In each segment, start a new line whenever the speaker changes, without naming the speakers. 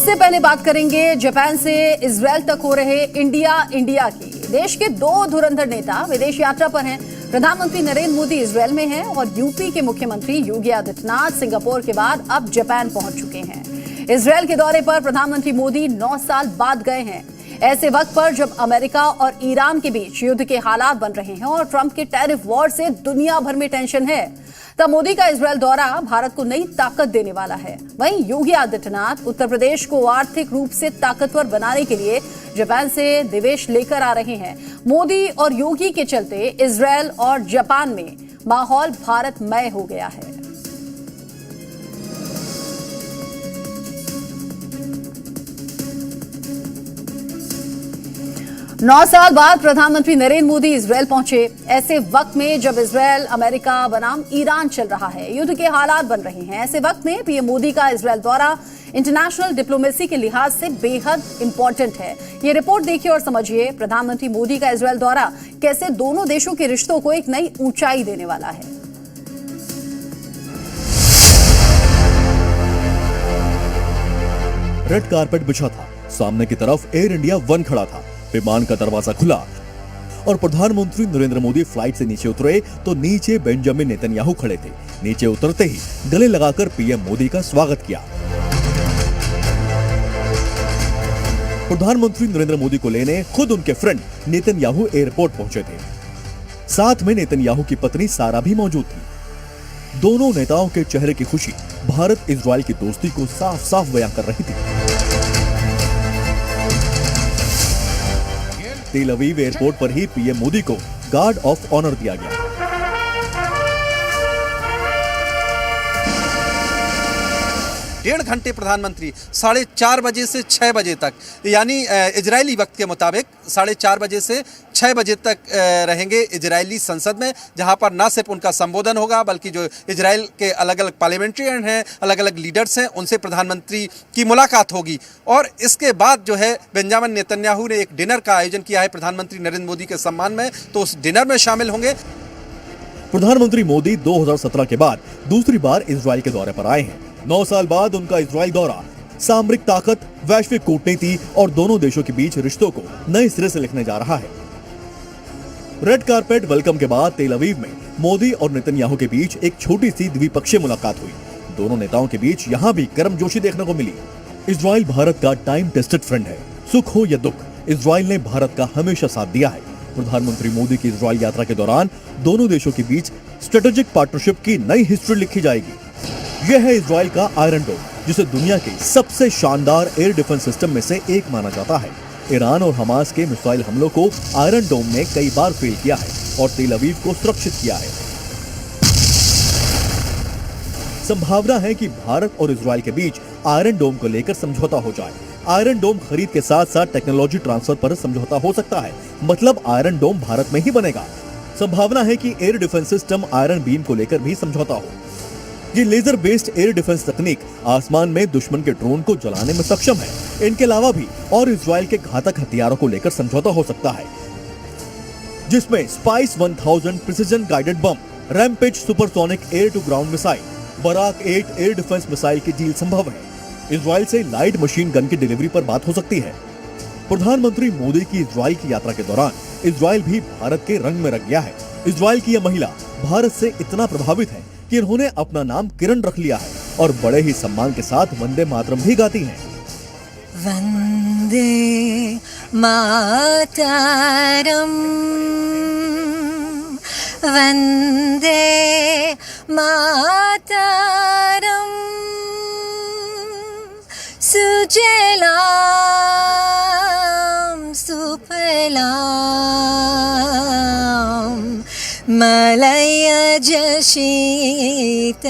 इससे पहले बात करेंगे जापान से इजरायल तक हो रहे इंडिया की। देश के दो धुरंधर नेता विदेश यात्रा पर हैं। प्रधानमंत्री नरेंद्र मोदी इजरायल में हैं और यूपी के मुख्यमंत्री योगी आदित्यनाथ सिंगापुर के बाद अब जापान पहुंच चुके हैं। इजरायल के दौरे पर प्रधानमंत्री मोदी 9 साल बाद गए हैं। ऐसे वक्त पर जब अमेरिका और ईरान के बीच युद्ध के हालात बन रहे हैं और ट्रंप के टैरिफ वॉर से दुनिया भर में टेंशन है, तब मोदी का इजरायल दौरा भारत को नई ताकत देने वाला है। वहीं योगी आदित्यनाथ उत्तर प्रदेश को आर्थिक रूप से ताकतवर बनाने के लिए जापान से निवेश लेकर आ रहे हैं। मोदी और योगी के चलते इजरायल और जापान में माहौल भारतमय हो गया है। नौ साल बाद प्रधानमंत्री नरेंद्र मोदी इजरायल पहुंचे। ऐसे वक्त में जब इजरायल अमेरिका बनाम ईरान चल रहा है, युद्ध के हालात बन रहे हैं, ऐसे वक्त में पीएम मोदी का इजरायल दौरा इंटरनेशनल डिप्लोमेसी के लिहाज से बेहद इंपॉर्टेंट है। ये रिपोर्ट देखिए और समझिए प्रधानमंत्री मोदी का इजरायल दौरा कैसे दोनों देशों के रिश्तों को एक नई ऊंचाई देने वाला है।
रेड कारपेट बिछा था, सामने की तरफ एयर इंडिया 1 खड़ा था, विमान का दरवाजा खुला और प्रधानमंत्री नरेंद्र मोदी फ्लाइट से नीचे उतरे तो नीचे बेंजामिन नेतन्याहू खड़े थे। नीचे उतरते ही गले लगाकर पीएम मोदी का स्वागत किया। प्रधानमंत्री नरेंद्र मोदी को लेने खुद उनके फ्रेंड नेतन्याहू एयरपोर्ट पहुंचे थे। साथ में नेतन्याहू की पत्नी सारा भी मौजूद थी। दोनों नेताओं के चेहरे की खुशी भारत इजरायल की दोस्ती को साफ साफ बयां कर रही थी। तेल अवीव एयरपोर्ट पर ही पीएम मोदी को गार्ड ऑफ ऑनर दिया गया।
1.5 घंटे प्रधानमंत्री 4:30 बजे से 6 बजे तक, यानी इजरायली वक्त के मुताबिक 4:30 बजे से 6 बजे तक रहेंगे इजरायली संसद में, जहां पर न सिर्फ उनका संबोधन होगा बल्कि जो इजरायल के अलग अलग पार्लियामेंट्रियन हैं, अलग अलग लीडर्स हैं, उनसे प्रधानमंत्री की मुलाकात होगी। और इसके बाद जो है बेंजामिन नेतन्याहू ने एक डिनर का आयोजन किया है प्रधानमंत्री नरेंद्र मोदी के सम्मान में, तो उस डिनर में शामिल होंगे।
प्रधानमंत्री मोदी 2017 के बाद दूसरी बार इजरायल के दौरे पर आए हैं। 9 साल बाद उनका इजरायल दौरा सामरिक ताकत, वैश्विक कूटनीति और दोनों देशों के बीच रिश्तों को नए सिरे से लिखने जा रहा है। रेड कारपेट वेलकम के बाद तेल अवीव में मोदी और नेतन्याहू के बीच एक छोटी सी द्विपक्षीय मुलाकात हुई। दोनों नेताओं के बीच यहां भी गर्मजोशी देखने को मिली। इजरायल भारत का टाइम टेस्टेड फ्रेंड है। सुख हो या दुख, इजरायल ने भारत का हमेशा साथ दिया है। प्रधानमंत्री मोदी की इजरायल यात्रा के दौरान दोनों देशों के बीच स्ट्रेटेजिक पार्टनरशिप की नई हिस्ट्री लिखी जाएगी। यह है इजरायल का आयरन डोम, जिसे दुनिया के सबसे शानदार एयर डिफेंस सिस्टम में से एक माना जाता है। ईरान और हमास के मिसाइल हमलों को आयरन डोम ने कई बार फेल किया है और तेल अवीव को सुरक्षित किया है। संभावना है कि भारत और इजरायल के बीच आयरन डोम को लेकर समझौता हो जाए। आयरन डोम खरीद के साथ साथ टेक्नोलॉजी ट्रांसफर पर समझौता हो सकता है, मतलब आयरन डोम भारत में ही बनेगा। संभावना है कि air defence system iron beam को लेकर भी समझौता हो। ये लेजर बेस्ड एयर डिफेंस तकनीक आसमान में दुश्मन के ड्रोन को जलाने में सक्षम है। इनके अलावा भी और इजरायल के घातक हथियारों को लेकर समझौता हो सकता है, जिसमें Spice 1000 precision guided bomb, Rampage supersonic air to ground missile, Barak 8 air defence missile की डील संभव है। इजरायल से लाइट मशीन गन की डिलीवरी पर बात हो सकती है। प्रधानमंत्री मोदी की इजरायल की यात्रा के दौरान इजरायल भी भारत के रंग में रंग गया है। इजरायल की यह महिला भारत से इतना प्रभावित है कि इन्होंने अपना नाम किरण रख लिया है और बड़े ही सम्मान के साथ वंदे मातरम भी गाती हैं।
वंदे मातरम, वंदे मातरम, सुजलाम सुफलाम मलयज शीतलाम।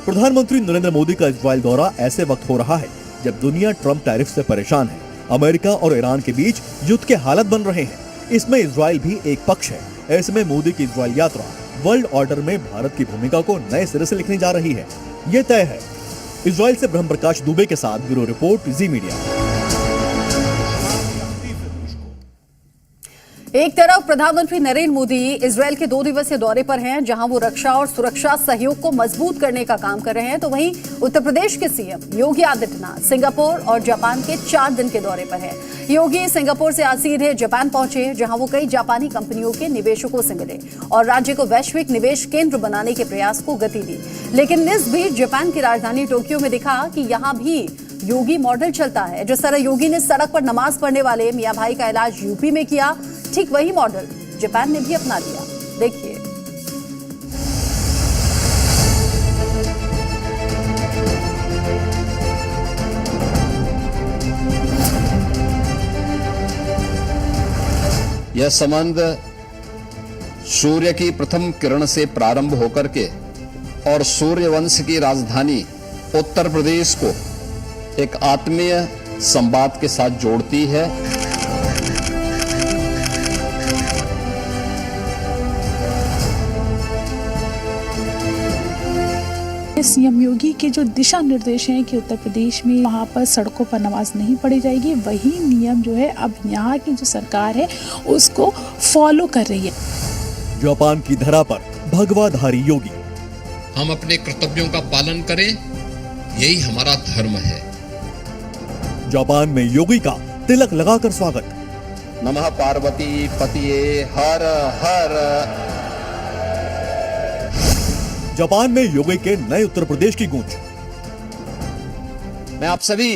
प्रधानमंत्री नरेंद्र मोदी का इजरायल दौरा ऐसे वक्त हो रहा है जब दुनिया ट्रंप टैरिफ से परेशान है। अमेरिका और ईरान के बीच युद्ध के हालत बन रहे हैं। इसमें इजरायल भी एक पक्ष है। ऐसे में मोदी की इजरायल यात्रा वर्ल्ड ऑर्डर में भारत की भूमिका को नए सिरे से लिखने जा रही है, ये तय है। इजरायल से ब्रह्म प्रकाश दुबे के साथ ब्यूरो रिपोर्ट, जी मीडिया।
एक तरफ प्रधानमंत्री नरेंद्र मोदी इजरायल के 2 दिवसीय दौरे पर हैं, जहां वो रक्षा और सुरक्षा सहयोग को मजबूत करने का काम कर रहे हैं, तो वहीं उत्तर प्रदेश के सीएम योगी आदित्यनाथ सिंगापुर और जापान के 4 दिन के दौरे पर हैं। योगी सिंगापुर से आज सीधे जापान पहुंचे, जहां वो कई जापानी कंपनियों के निवेशकों से मिले और राज्य को वैश्विक निवेश केंद्र बनाने के प्रयास को गति दी। लेकिन इस बीच जापान की राजधानी टोक्यो में दिखा कि यहां भी योगी मॉडल चलता है। जिस तरह योगी ने सड़क पर नमाज पढ़ने वाले मियां भाई का इलाज यूपी में किया, ठीक वही मॉडल जापान ने भी अपना लिया। देखिए।
यह संबंध सूर्य की प्रथम किरण से प्रारंभ होकर के और सूर्यवंश की राजधानी उत्तर प्रदेश को एक आत्मीय संवाद के साथ जोड़ती है।
सीएम योगी के जो दिशा निर्देश हैं कि उत्तर प्रदेश में वहाँ पर सड़कों पर नमाज नहीं पढ़ी जाएगी, वही नियम जो है अब यहाँ की जो सरकार है उसको फॉलो कर रही है।
जापान की धरा पर भगवाधारी योगी।
हम अपने कर्तव्यों का पालन करें, यही हमारा धर्म है।
जापान में योगी का तिलक लगाकर स्वागत।
नमः पार्वती पतिये हर हर।
जापान में योगी के नए उत्तर प्रदेश की गूंज।
मैं आप सभी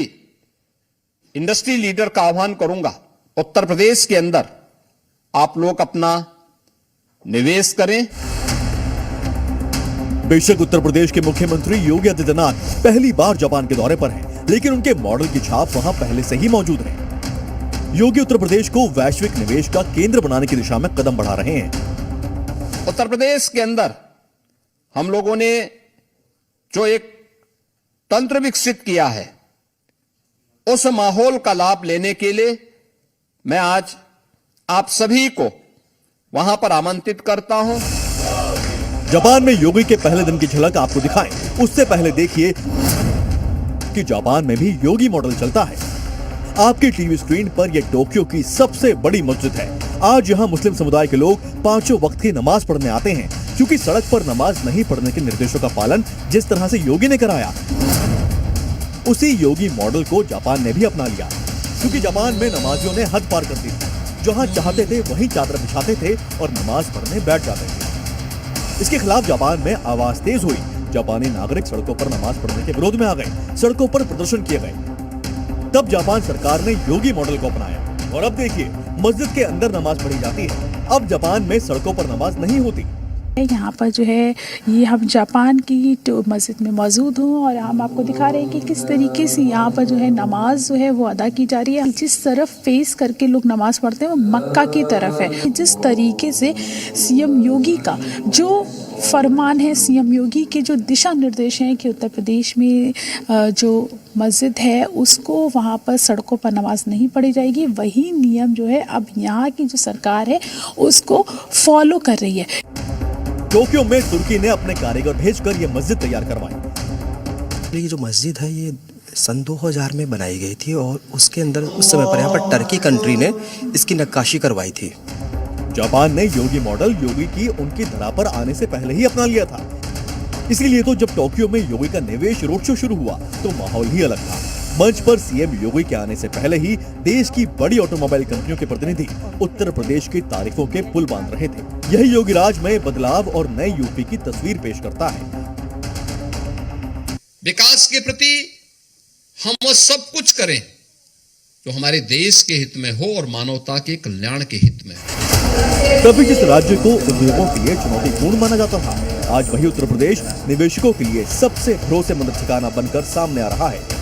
इंडस्ट्री लीडर का आह्वान करूंगा, उत्तर प्रदेश के अंदर आप लोग अपना निवेश करें।
बेशक उत्तर प्रदेश के मुख्यमंत्री योगी आदित्यनाथ पहली बार जापान के दौरे पर हैं, लेकिन उनके मॉडल की छाप वहां पहले से ही मौजूद है। योगी उत्तर प्रदेश को वैश्विक निवेश का केंद्र बनाने की दिशा में कदम बढ़ा रहे हैं।
उत्तर प्रदेश के अंदर हम लोगों ने जो एक तंत्र विकसित किया है, उस माहौल का लाभ लेने के लिए मैं आज आप सभी को वहां पर आमंत्रित करता हूं।
जापान में योगी के पहले दिन की झलक आपको दिखाएं, उससे पहले देखिए कि जापान में भी योगी मॉडल चलता है। आपकी टीवी स्क्रीन पर यह टोक्यो की सबसे बड़ी मस्जिद है। आज यहां मुस्लिम समुदाय के लोग 5 वक्त की नमाज पढ़ने आते हैं, क्योंकि सड़क पर नमाज नहीं पढ़ने के निर्देशों का पालन जिस तरह से योगी ने कराया, उसी योगी मॉडल को जापान ने भी अपना लिया। क्योंकि जापान में नमाजियों ने हद पार कर दी थी, जहां चाहते थे वहीं चादर बिछाते थे और नमाज पढ़ने बैठ जाते थे। इसके खिलाफ जापान में आवाज तेज हुई। जापानी नागरिक सड़कों पर नमाज पढ़ने के विरोध में आ गए, सड़कों पर प्रदर्शन किए गए। तब जापान सरकार ने योगी मॉडल को अपनाया और अब देखिए मस्जिद के अंदर नमाज पढ़ी जाती है। अब जापान में सड़कों पर नमाज नहीं होती।
यहाँ पर जो है ये हम जापान की मस्जिद में मौजूद हूँ और हम आपको दिखा रहे हैं कि किस तरीके से यहाँ पर जो है नमाज जो है वो अदा की जा रही है। जिस तरफ फेस करके लोग नमाज पढ़ते हैं वो मक्का की तरफ है। जिस तरीके से सीएम योगी का जो फरमान है, सीएम योगी के जो दिशा निर्देश हैं कि उत्तर प्रदेश में जो मस्जिद है उसको वहाँ पर सड़कों पर नमाज नहीं पढ़ी जाएगी, वही नियम जो है अब यहाँ की जो सरकार है उसको फॉलो कर रही है।
टोक्यो में तुर्की ने अपने कारीगर भेजकर यह मस्जिद तैयार करवाई।
ये जो मस्जिद है ये सन 2000 में बनाई गई थी और उसके अंदर उस समय पर यहाँ पर टर्की कंट्री ने इसकी नक्काशी करवाई थी।
जापान ने योगी मॉडल योगी की उनकी धरा पर आने से पहले ही अपना लिया था। इसीलिए तो जब टोक्यो में योगी का निवेश रोड शो शुरू हुआ तो माहौल ही अलग था। मंच पर सीएम योगी के आने से पहले ही देश की बड़ी ऑटोमोबाइल कंपनियों के प्रतिनिधि उत्तर प्रदेश की तारीफों के पुल बांध रहे थे। यही योगी राज में बदलाव और नए यूपी की तस्वीर पेश करता है।
विकास के प्रति हम वो सब कुछ करें जो हमारे देश के हित में हो और मानवता के कल्याण के हित में हो।
कभी जिस राज्य को उद्योगों के लिए चुनौतीपूर्ण माना जाता था, आज वही उत्तर प्रदेश निवेशकों के लिए सबसे भरोसेमंद ठिकाना बनकर सामने आ रहा है।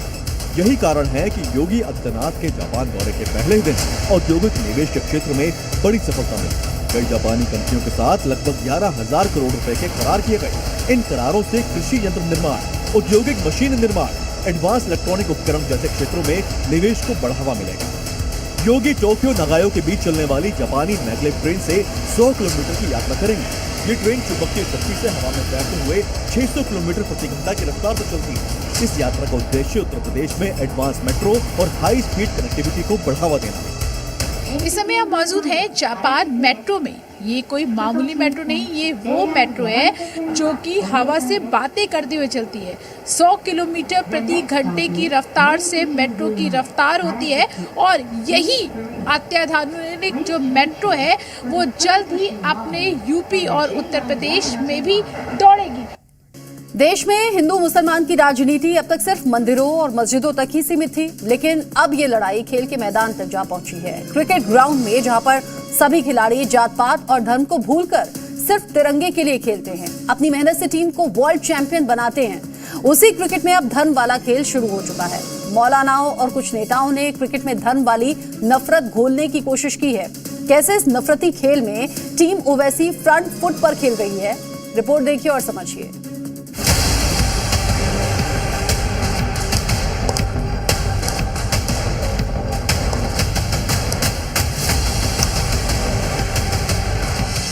यही कारण है कि योगी आदित्यनाथ के जापान दौरे के पहले ही दिन औद्योगिक निवेश के क्षेत्र में बड़ी सफलता मिली। कई जापानी कंपनियों के साथ लगभग 11,000 करोड़ रुपए के करार किए गए। इन करारों से कृषि यंत्र निर्माण, औद्योगिक मशीन निर्माण, एडवांस इलेक्ट्रॉनिक उपकरण जैसे क्षेत्रों में निवेश को बढ़ावा मिलेगा। योगी टोक्यो नगायो के बीच चलने वाली जापानी मैग्लेव ट्रेन से 100 किलोमीटर की यात्रा करेंगे। ये ट्रेन चुंबकीय शक्ति से हवा में तैरते हुए 600 किलोमीटर प्रति घंटा की रफ्तार पर चलती है। इस यात्रा का उद्देश्य उत्तर प्रदेश में एडवांस मेट्रो और हाई स्पीड कनेक्टिविटी को बढ़ावा देना है।
इस समय हम मौजूद हैं जापान मेट्रो में। ये कोई मामूली मेट्रो नहीं, ये वो मेट्रो है जो कि हवा से बातें करते हुए चलती है। 100 किलोमीटर प्रति घंटे की रफ्तार से मेट्रो की रफ्तार होती है और यही अत्याधुनिक जो मेट्रो है वो जल्द ही अपने यूपी और उत्तर प्रदेश में भी दौड़ेगी।
देश में हिंदू मुसलमान की राजनीति अब तक सिर्फ मंदिरों और मस्जिदों तक ही सीमित थी, लेकिन अब ये लड़ाई खेल के मैदान तक जा पहुंची है। क्रिकेट ग्राउंड में जहां पर सभी खिलाड़ी जात पात और धर्म को भूलकर सिर्फ तिरंगे के लिए खेलते हैं, अपनी मेहनत से टीम को वर्ल्ड चैंपियन बनाते हैं, उसी क्रिकेट में अब धर्म वाला खेल शुरू हो चुका है। मौलानाओं और कुछ नेताओं ने क्रिकेट में धर्म वाली नफरत घोलने की कोशिश की है। कैसे इस नफरती खेल में टीम ओवैसी फ्रंट फुट पर खेल रही है, रिपोर्ट देखिए और समझिए।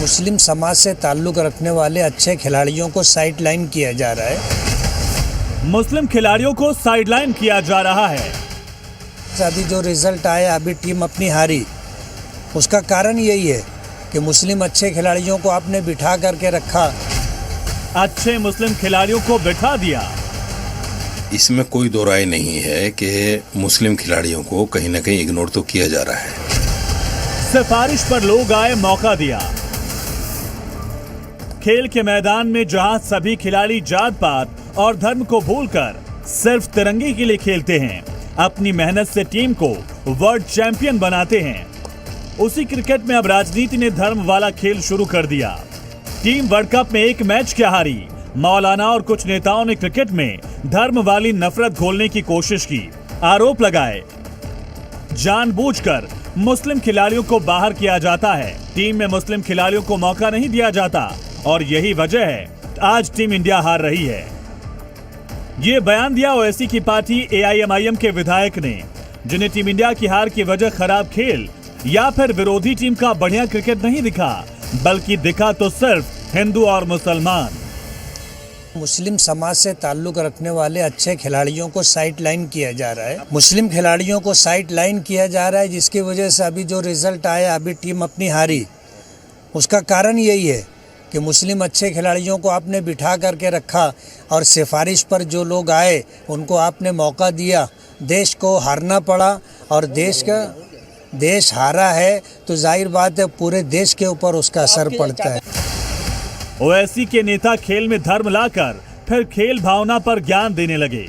मुस्लिम समाज से ताल्लुक़ रखने वाले अच्छे खिलाड़ियों को साइडलाइन किया जा रहा है।
मुस्लिम खिलाड़ियों को साइडलाइन किया जा रहा है।
अभी जो रिजल्ट आया, अभी टीम अपनी हारी, उसका कारण यही है कि मुस्लिम अच्छे खिलाड़ियों को आपने बिठा करके रखा।
अच्छे मुस्लिम खिलाड़ियों को बिठा दिया।
इसमें कोई दो राय नहीं है कि मुस्लिम खिलाड़ियों को कहीं ना कहीं इग्नोर तो किया जा रहा है।
सिफारिश पर लोग आए, मौका दिया। खेल के मैदान में जहां सभी खिलाड़ी जात पात और धर्म को भूलकर सिर्फ तिरंगे के लिए खेलते हैं, अपनी मेहनत से टीम को वर्ल्ड चैंपियन बनाते हैं, उसी क्रिकेट में अब राजनीति ने धर्म वाला खेल शुरू कर दिया। टीम वर्ल्ड कप में एक मैच क्या हारी, मौलाना और कुछ नेताओं ने क्रिकेट में धर्म वाली नफरत घोलने की कोशिश की, आरोप लगाए। जानबूझकर मुस्लिम खिलाड़ियों को बाहर किया जाता है, टीम में मुस्लिम खिलाड़ियों को मौका नहीं दिया जाता और यही वजह है आज टीम इंडिया हार रही है। ये बयान दिया ओवैसी की पार्टी AIMIM के विधायक ने, जिन्हें टीम इंडिया की हार की वजह खराब खेल या फिर विरोधी टीम का बढ़िया क्रिकेट नहीं दिखा, बल्कि दिखा तो सिर्फ हिंदू और मुसलमान।
मुस्लिम समाज से ताल्लुक़ रखने वाले अच्छे खिलाड़ियों को साइडलाइन किया जा रहा है। मुस्लिम खिलाड़ियों को साइडलाइन किया जा रहा है, जिसकी वजह से अभी जो रिजल्ट आया, अभी टीम अपनी हारी, उसका कारण यही है कि मुस्लिम अच्छे खिलाड़ियों को आपने बिठा करके रखा और सिफारिश पर जो लोग आए उनको आपने मौका दिया। देश को हारना पड़ा और देश हारा है तो जाहिर बात है पूरे देश के ऊपर उसका असर पड़ता है।
ओवैसी के नेता खेल में धर्म लाकर फिर खेल भावना पर ज्ञान देने लगे।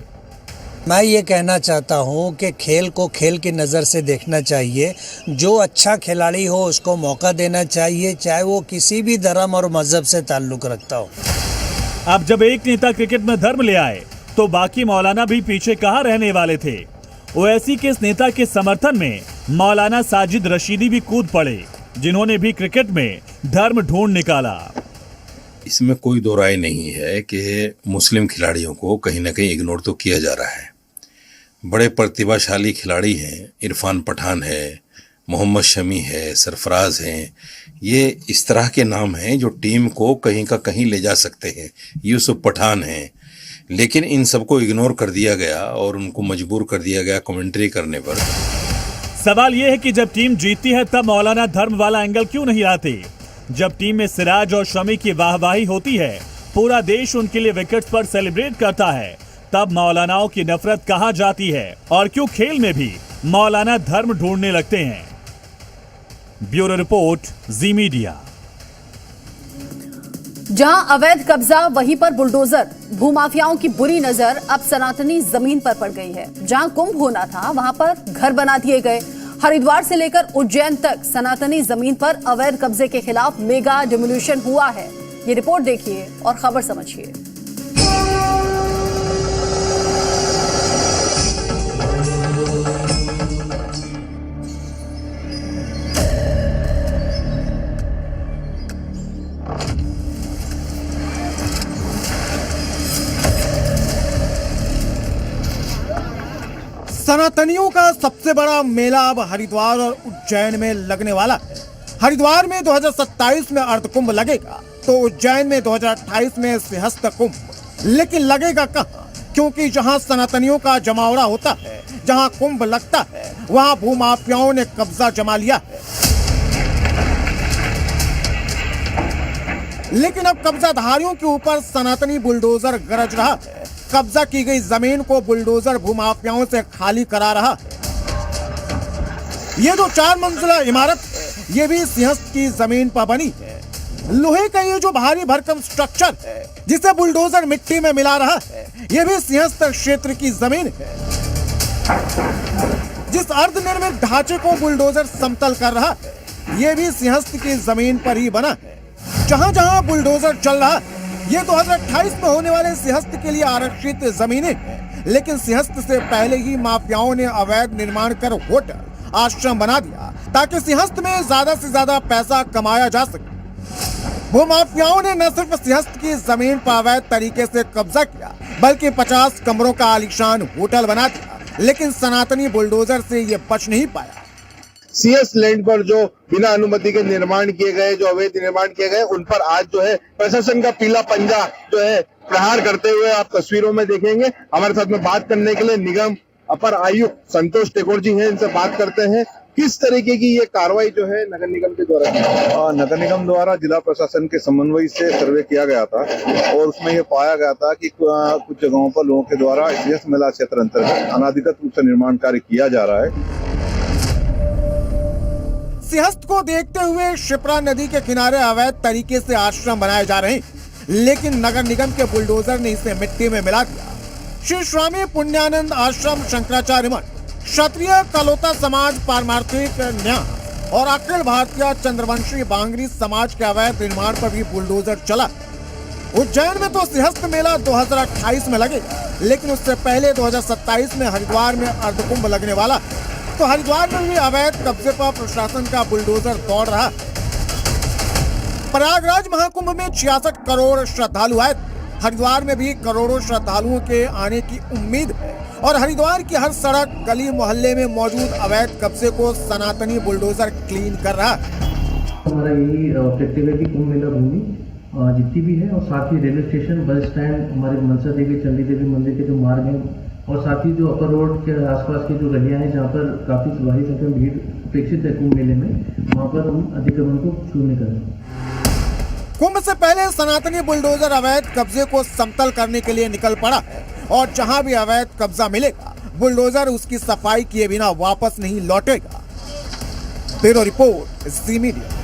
मैं ये कहना चाहता हूँ कि खेल को खेल की नज़र से देखना चाहिए। जो अच्छा खिलाड़ी हो उसको मौका देना चाहिए, चाहे वो किसी भी धर्म और मजहब से ताल्लुक़ रखता हो।
अब जब एक नेता क्रिकेट में धर्म ले आए तो बाकी मौलाना भी पीछे कहाँ रहने वाले थे। ओवैसी के इस नेता के समर्थन में मौलाना साजिद रशीदी भी कूद पड़े, जिन्होंने भी क्रिकेट में धर्म ढूंढ निकाला।
इसमें कोई दो राय नहीं है कि मुस्लिम खिलाड़ियों को कहीं ना कहीं इग्नोर तो किया जा रहा है। बड़े प्रतिभाशाली खिलाड़ी हैं, इरफान पठान है, मोहम्मद शमी है, सरफराज हैं, ये इस तरह के नाम हैं जो टीम को कहीं का कहीं ले जा सकते हैं। यूसुफ पठान हैं, लेकिन इन सबको इग्नोर कर दिया गया और उनको मजबूर कर दिया गया कमेंट्री करने पर।
सवाल यह है कि जब टीम जीतती है तब मौलाना धर्म वाला एंगल क्यों नहीं आते। जब टीम में सिराज और शमी की वाहवाही होती है, पूरा देश उनके लिए विकेट्स पर सेलिब्रेट करता है, तब मौलानाओं की नफरत कहां जाती है और क्यों खेल में भी मौलाना धर्म ढूंढने लगते हैं। ब्यूरो रिपोर्ट, जी मीडिया।
जहां अवैध कब्जा वहीं पर बुलडोजर, भूमाफियाओं की बुरी नजर अब सनातनी जमीन पर पड़ गई है। जहां कुंभ होना था वहां पर घर बना दिए गए। हरिद्वार से लेकर उज्जैन तक सनातनी जमीन पर अवैध कब्जे के खिलाफ मेगा डिमोलिशन हुआ है। ये रिपोर्ट देखिए और खबर समझिए।
सनातनियों का सबसे बड़ा मेला अब हरिद्वार और उज्जैन में लगने वाला है। हरिद्वार में 2027 में अर्धकुंभ लगेगा तो उज्जैन में 2028 में सिंहस्थ कुंभ। लेकिन लगेगा कहाँ, क्योंकि जहाँ सनातनियों का जमावड़ा होता है जहां कुंभ लगता है वहां भूमाफियाओं ने कब्जा जमा लिया है। लेकिन अब कब्जाधारियों के ऊपर सनातनी बुलडोजर गरज रहा है। कब्जा की गई जमीन को बुलडोजर भूमाफियाओं से खाली करा रहा है। ये जो 4 मंजिला इमारत है ये भी सिंहस्थ की जमीन पर बनी है। लोहे का ये जो भारी भरकम स्ट्रक्चर है जिसे बुलडोजर मिट्टी में मिला रहा है ये भी सिंहस्थ क्षेत्र की जमीन है। जिस अर्धनिर्मित ढांचे को बुलडोजर समतल कर रहा है ये भी सिंहस्थ की जमीन पर ही बना है। जहां जहां बुलडोजर चल रहा है ये 2028 में होने वाले सिंहस्थ के लिए आरक्षित जमीनें हैं। लेकिन सिंहस्थ से पहले ही माफियाओं ने अवैध निर्माण कर होटल आश्रम बना दिया ताकि सिंहस्थ में ज्यादा से ज्यादा पैसा कमाया जा सके। भूमाफियाओं ने न सिर्फ सिंहस्थ की जमीन पर अवैध तरीके से कब्जा किया बल्कि 50 कमरों का आलीशान होटल बना दिया। लेकिन सनातनी बुलडोजर से ये बच नहीं पाया।
सीएस लैंड पर जो बिना अनुमति के निर्माण किए गए, जो अवैध निर्माण किए गए, उन पर आज जो है प्रशासन का पीला पंजा जो है प्रहार करते हुए आप तस्वीरों में देखेंगे। हमारे साथ में बात करने के लिए निगम अपर आयुक्त संतोष टेगोर जी हैं, इनसे बात करते हैं किस तरीके की ये कार्रवाई जो है नगर निगम के द्वारा।
नगर निगम द्वारा जिला प्रशासन के समन्वय से सर्वे किया गया था और उसमें ये पाया गया था कि कुछ जगहों पर लोगों के द्वारा सीएस मेला क्षेत्र अंतर्गत अनाधिकृत रूप से निर्माण कार्य किया जा रहा है।
सिंहस्थ को देखते हुए शिप्रा नदी के किनारे अवैध तरीके से आश्रम बनाए जा रहे हैं, लेकिन नगर निगम के बुलडोजर ने इसे मिट्टी में मिला दिया। श्री स्वामी पुण्यानंद आश्रम, शंकराचार्य मठ, क्षत्रिय कलोता समाज, पारमार्थिक न्याय और अखिल भारतीय चंद्रवंशी बांगरी समाज के अवैध निर्माण पर भी बुलडोजर चला। उज्जैन में तो सिंहस्थ मेला 2028 में लगेगा, लेकिन उससे पहले 2027 में हरिद्वार में अर्धकुंभ लगने वाला है। तो हरिद्वार में भी अवैध कब्जे पर प्रशासन का बुलडोजर दौड़ रहा है। प्रयागराज महाकुंभ में 66 करोड़ श्रद्धालु आए। हरिद्वार में भी करोड़ों श्रद्धालुओं के आने की उम्मीद है और हरिद्वार की हर सड़क, गली, मोहल्ले में मौजूद अवैध कब्जे को सनातनी बुलडोजर क्लीन कर रहा है।
हमारा यही ऑब्जेक्टिव है कि कुंभ मेला भूमि जितनी भी है और साथ ही रेलवे स्टेशन, बस स्टैंड, हमारे मनसा देवी, चंडी देवी मंदिर के जो मार्ग हैं और साथ ही जो अपर रोड के आसपास की जो गलियां हैं जहाँ पर काफी भारी संख्या में भीड़ अपेक्षित है कुंभ मेले में, वहाँ पर हम अतिक्रमण को शून्य करें।
कुंभ से पहले सनातनी बुलडोजर अवैध कब्जे को समतल करने के लिए निकल पड़ा है और जहां भी अवैध कब्जा मिलेगा बुलडोजर उसकी सफाई किए बिना वापस नहीं लौटेगा। ब्यूरो रिपोर्ट, जी मीडिया।